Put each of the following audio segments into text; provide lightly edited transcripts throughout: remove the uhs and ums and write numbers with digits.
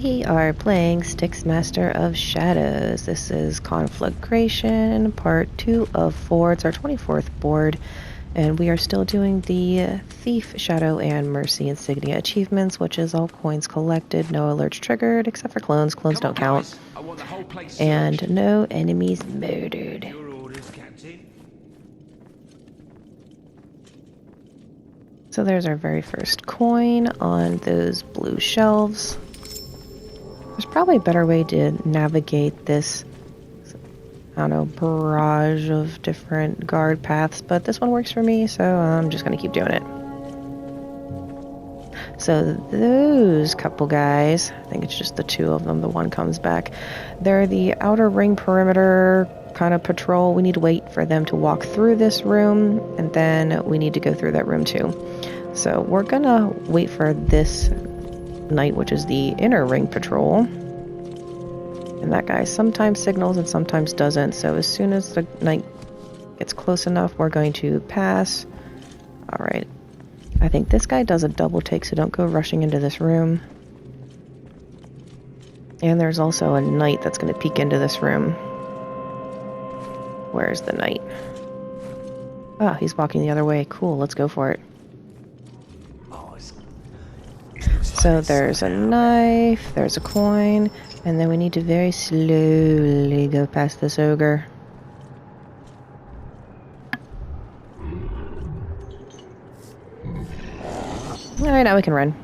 We are playing Styx Master of Shadows. This is Conflagration, part 2 of 4. It's our 24th board, and we are still doing the Thief, Shadow, and Mercy Insignia achievements, which is all coins collected, no alerts triggered, except for clones. Clones don't count. I want the whole place And searched. no enemies murdered. Your orders, Captain. So there's our very first coin on those blue shelves. There's probably a better way to navigate this, I don't know, barrage of different guard paths, but this one works for me, so I'm just going to keep doing it. So those couple guys, I think it's just the two of them, the one comes back. They're the outer ring perimeter kind of patrol. We need to wait for them to walk through this room, and then we need to go through that room too. So we're going to wait for this knight, which is the inner ring patrol. And that guy sometimes signals and sometimes doesn't. So as soon as the knight gets close enough, we're going to pass. Alright. I think this guy does a double take, so don't go rushing into this room. And there's also a knight that's going to peek into this room. Where's the knight? Ah, he's walking the other way. Cool, let's go for it. So there's a knife, there's a coin, and then we need to very slowly go past this ogre. Alright, now we can run.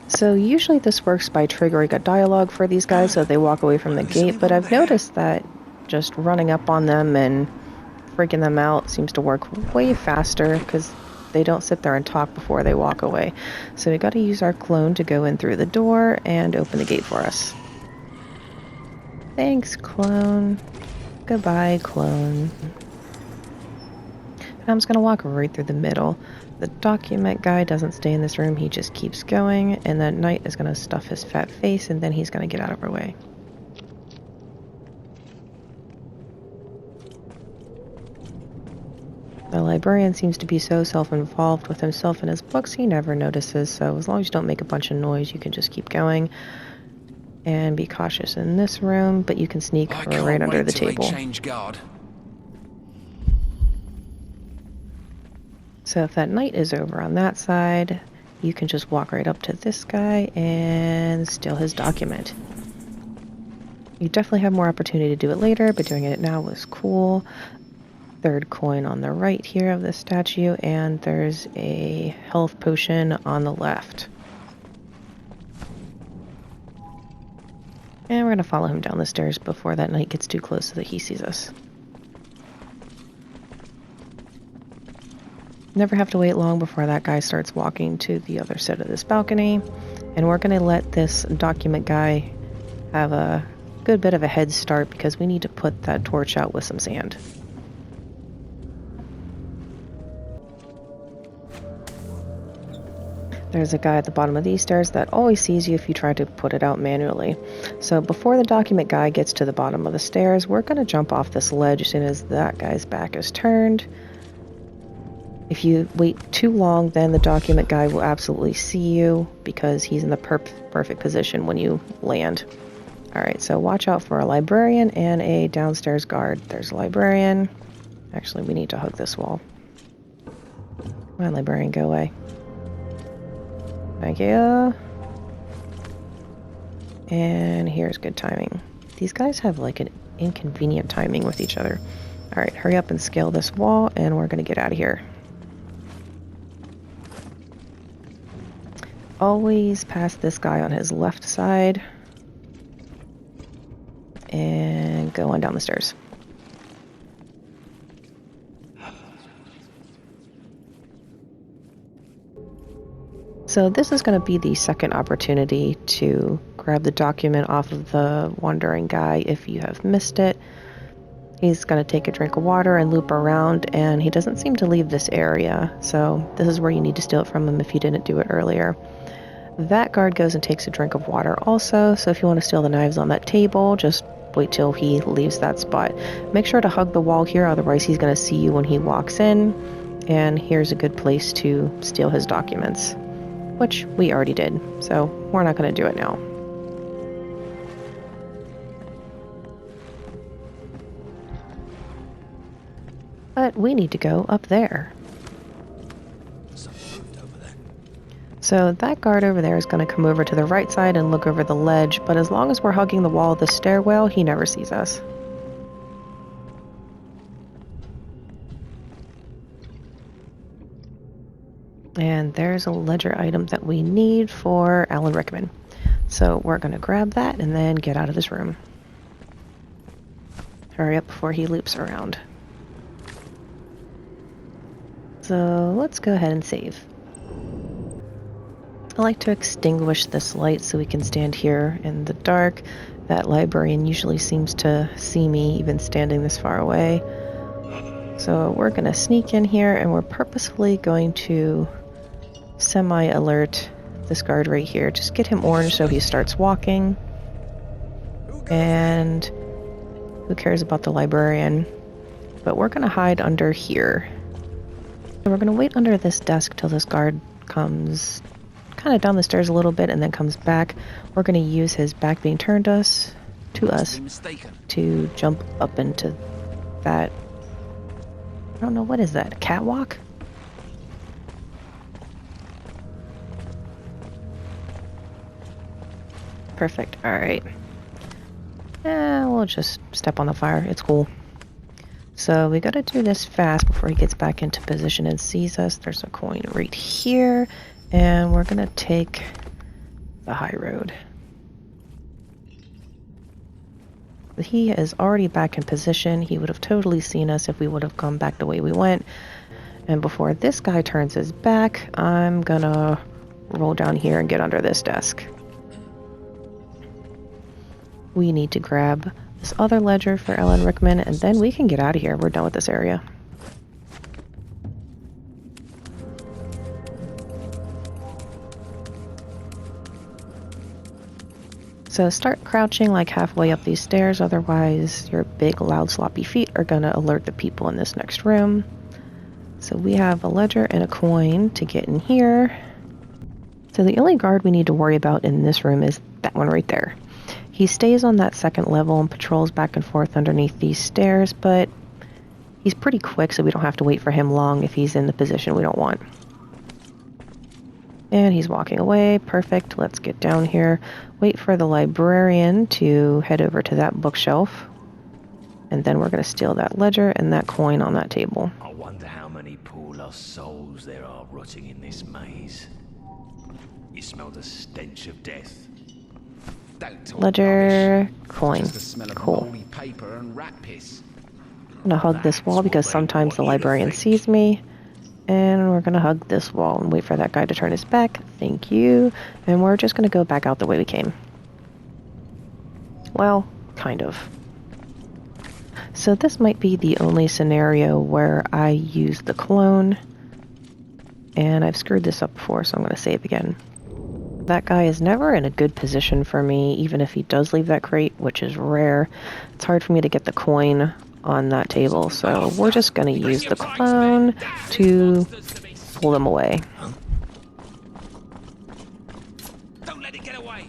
So usually this works by triggering a dialogue for these guys so they walk away from the gate, but I've noticed that just running up on them and freaking them out seems to work way faster because they don't sit there and talk before they walk away. So we got to use our clone to go in through the door and open the gate for us. Thanks, clone. Goodbye, clone. And I'm just going to walk right through the middle. The document guy doesn't stay in this room, he just keeps going, and that knight is going to stuff his fat face and then he's going to get out of our way. The librarian seems to be so self-involved with himself and his books, he never notices, so as long as you don't make a bunch of noise, you can just keep going. And be cautious in this room, but you can sneak right under the table. Change guard. So if that knight is over on that side, you can just walk right up to this guy and steal his document. You definitely have more opportunity to do it later, but doing it now was cool. Third coin on the right here of the statue, and there's a health potion on the left. And we're going to follow him down the stairs before that knight gets too close so that he sees us. Never have to wait long before that guy starts walking to the other side of this balcony. And we're going to let this document guy have a good bit of a head start because we need to put that torch out with some sand. There's a guy at the bottom of these stairs that always sees you if you try to put it out manually. So before the document guy gets to the bottom of the stairs, we're going to jump off this ledge as soon as that guy's back is turned. If you wait too long, then the document guy will absolutely see you because he's in the perfect position when you land. Alright, so watch out for a librarian and a downstairs guard. There's a librarian. Actually, we need to hug this wall. Come on, librarian, go away. Thank you. And here's good timing. These guys have like an inconvenient timing with each other. Alright, hurry up and scale this wall and we're going to get out of here. Always pass this guy on his left side. And go on down the stairs. So this is going to be the second opportunity to grab the document off of the wandering guy if you have missed it. He's going to take a drink of water and loop around, and he doesn't seem to leave this area, so this is where you need to steal it from him if you didn't do it earlier. That guard goes and takes a drink of water also, so if you want to steal the knives on that table, just wait till he leaves that spot. Make sure to hug the wall here, otherwise he's going to see you when he walks in. And here's a good place to steal his documents, which we already did, so we're not going to do it now. But we need to go up there. So that guard over there is going to come over to the right side and look over the ledge, but as long as we're hugging the wall of the stairwell, he never sees us. And there's a ledger item that we need for Alan Rickman. So we're going to grab that and then get out of this room. Hurry up before he loops around. So let's go ahead and save. I like to extinguish this light so we can stand here in the dark. That librarian usually seems to see me even standing this far away. So we're going to sneak in here and we're purposefully going to semi-alert this guard right here. Just get him orange so he starts walking. And who cares about the librarian? But we're going to hide under here. So we're going to wait under this desk till this guard comes kind of down the stairs a little bit and then comes back. We're going to use his back being turned to us to jump up into that. I don't know, what is that? A catwalk? Perfect. Alright. We'll just step on the fire. It's cool. So we gotta do this fast before he gets back into position and sees us. There's a coin right here. And we're gonna take the high road. He is already back in position. He would have totally seen us if we would have come back the way we went. And before this guy turns his back, I'm gonna roll down here and get under this desk. We need to grab this other ledger for Ellen Rickman, and then we can get out of here. We're done with this area. So start crouching like halfway up these stairs, otherwise your big, loud, sloppy feet are gonna alert the people in this next room. So we have a ledger and a coin to get in here. So the only guard we need to worry about in this room is that one right there. He stays on that second level and patrols back and forth underneath these stairs, but he's pretty quick, so we don't have to wait for him long if he's in the position we don't want. And he's walking away. Perfect. Let's get down here. Wait for the librarian to head over to that bookshelf. And then we're going to steal that ledger and that coin on that table. I wonder how many poor lost souls there are rotting in this maze. You smell the stench of death. Ledger, coin. Cool. Paper and rat piss. I'm going to hug this wall because sometimes the librarian sees me. And we're going to hug this wall and wait for that guy to turn his back. Thank you. And we're just going to go back out the way we came. Well, kind of. So this might be the only scenario where I use the clone. And I've screwed this up before, so I'm going to save again. That guy is never in a good position for me, even if he does leave that crate, which is rare. It's hard for me to get the coin on that table, so we're just going to use the clone to pull them away. Don't let it get away.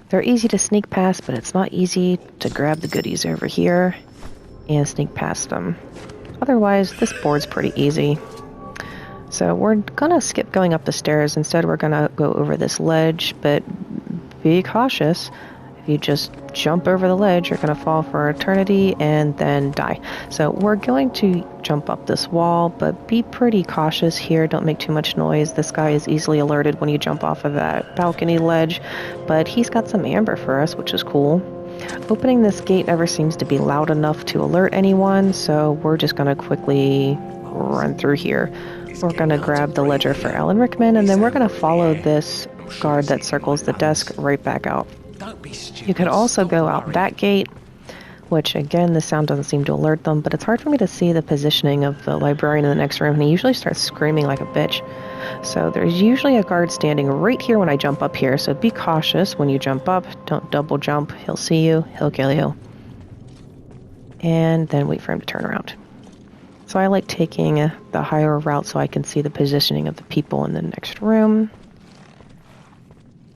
They're easy to sneak past, but it's not easy to grab the goodies over here and sneak past them. Otherwise, this board's pretty easy. So we're gonna skip going up the stairs. Instead, we're gonna go over this ledge, but be cautious. If you just jump over the ledge, you're gonna fall for eternity and then die. So we're going to jump up this wall, but be pretty cautious here. Don't make too much noise. This guy is easily alerted when you jump off of that balcony ledge, but he's got some amber for us, which is cool. Opening this gate never seems to be loud enough to alert anyone, so we're just gonna quickly run through here. We're going to grab the ledger for Alan Rickman, and then we're going to follow this guard that circles the desk right back out. You could also go out that gate, which again, the sound doesn't seem to alert them, but it's hard for me to see the positioning of the librarian in the next room, and he usually starts screaming like a bitch. So there's usually a guard standing right here when I jump up here, so be cautious when you jump up. Don't double jump. He'll see you, he'll kill you. And then wait for him to turn around. So I like taking the higher route so I can see the positioning of the people in the next room,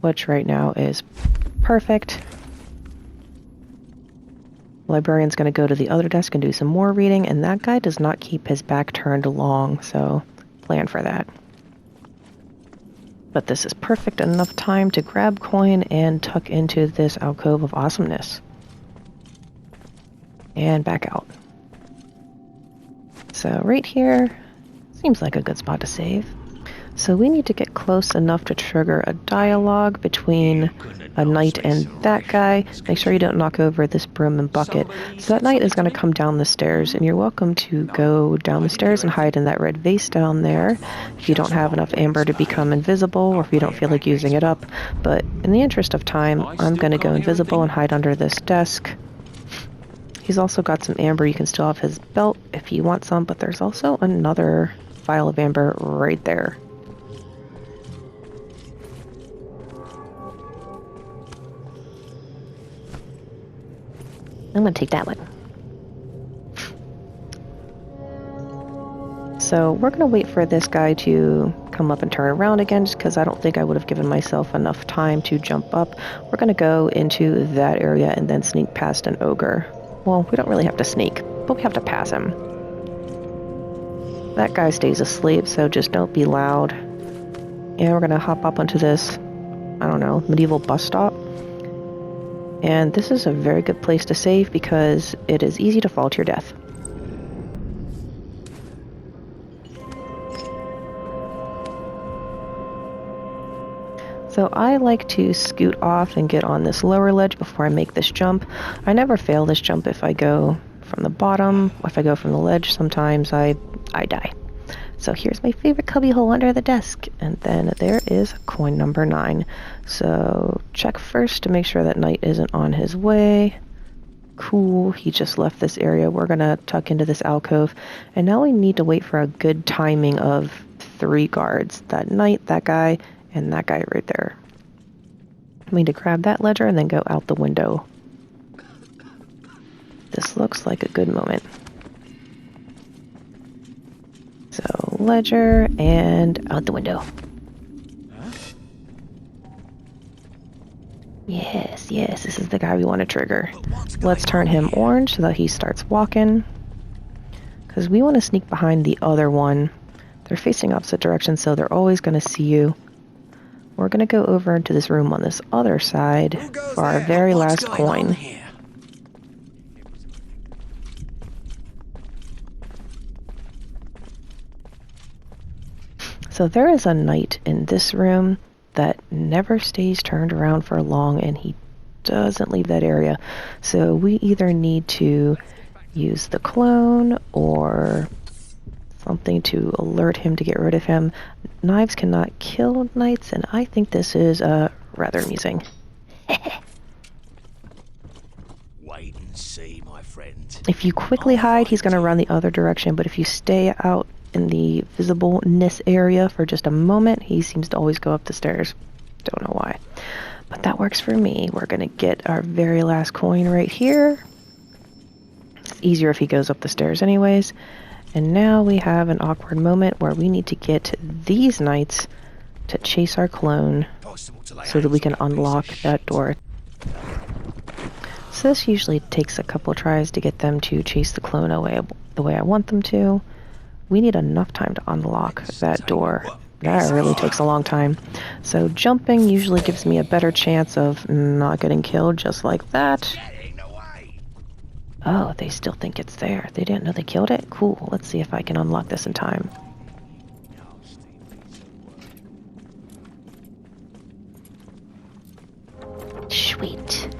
which right now is perfect. The librarian's going to go to the other desk and do some more reading, and that guy does not keep his back turned long, so plan for that. But this is perfect enough time to grab coin and tuck into this alcove of awesomeness. And back out. So right here seems like a good spot to save. So we need to get close enough to trigger a dialogue between a knight and that guy. Make sure you don't knock over this broom and bucket. So that knight is going to come down the stairs, and you're welcome to go down the stairs and hide in that red vase down there if you don't have enough amber to become invisible, or if you don't feel like using it up. But in the interest of time, I'm going to go invisible and hide under this desk. He's also got some amber you can steal off his belt if you want some, but there's also another vial of amber right there. I'm gonna take that one. So we're gonna wait for this guy to come up and turn around again, just because I don't think I would have given myself enough time to jump up. We're gonna go into that area and then sneak past an ogre. Well, we don't really have to sneak, but we have to pass him. That guy stays asleep, so just don't be loud. And we're gonna hop up onto this, I don't know, medieval bus stop. And this is a very good place to save because it is easy to fall to your death. So I like to scoot off and get on this lower ledge before I make this jump. I never fail this jump if I go from the bottom. If I go from the ledge, sometimes I die. So here's my favorite cubbyhole under the desk. And then there is coin number 9. So check first to make sure that knight isn't on his way. Cool, he just left this area. We're gonna tuck into this alcove. And now we need to wait for a good timing of 3 guards. That knight, that guy, and that guy right there. We need to grab that ledger and then go out the window. This looks like a good moment. So, ledger, and out the window. Yes, this is the guy we want to trigger. Let's turn him orange so that he starts walking. Because we want to sneak behind the other one. They're facing opposite directions, so they're always going to see you. We're going to go over into this room on this other side for our very last coin. So there is a knight in this room that never stays turned around for long, and he doesn't leave that area. So we either need to use the clone or something to alert him to get rid of him. Knives cannot kill knights, and I think this is rather amusing. Wait and see, my friend. If you quickly hide, he's going to run the other direction, but if you stay out in the visibleness area for just a moment, he seems to always go up the stairs. Don't know why. But that works for me. We're going to get our very last coin right here. It's easier if he goes up the stairs anyways. And now we have an awkward moment where we need to get these knights to chase our clone so that we can unlock that door. So this usually takes a couple tries to get them to chase the clone away the way I want them to. We need enough time to unlock that door. That really takes a long time. So jumping usually gives me a better chance of not getting killed just like that. Oh, they still think it's there. They didn't know they killed it? Cool. Let's see if I can unlock this in time. Sweet.